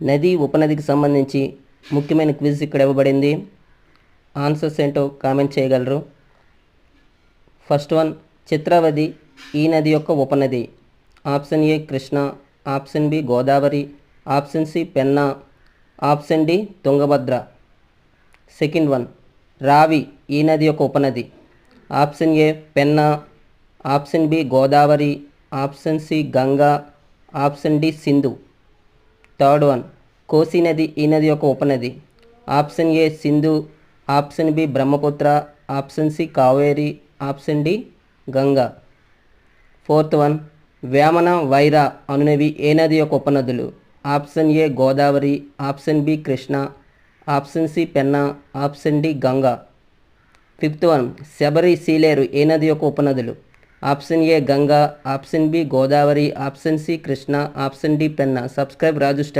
నది ఉపనదికి సంబంధించి ముఖ్యమైన క్విజ్ ఇక్కడ ఇవ్వబడింది. ఆన్సర్స్ ఏంటో కామెంట్ చేయగలరు. ఫస్ట్ వన్, చిత్రావతి ఈ నది యొక్క ఉపనది. Option A Krishna, option B Godavari, option C Penna, option D Tungabhadra. Second one, Ravi ఈ నది యొక్క ఉపనది. Option A Penna, option B Godavari, option C Ganga, option D Sindhu. Third one, Kosi నది ఈ నది యొక్క ఉపనది. Option A Sindhu, option B Brahmaputra, option C Kaveri, option D Ganga. Fourth one, Vemana Wyra అనునవి ఏ నది యొక్క ఉపనదులు. Option A Godavari, option B Krishna, option C Penna, option D Ganga. Fifth one, Sabari Sileru ఏ నది యొక్క ఉపనదులు. Option A Ganga, option B Godavari, option C Krishna, option D Penna. Subscribe Raju.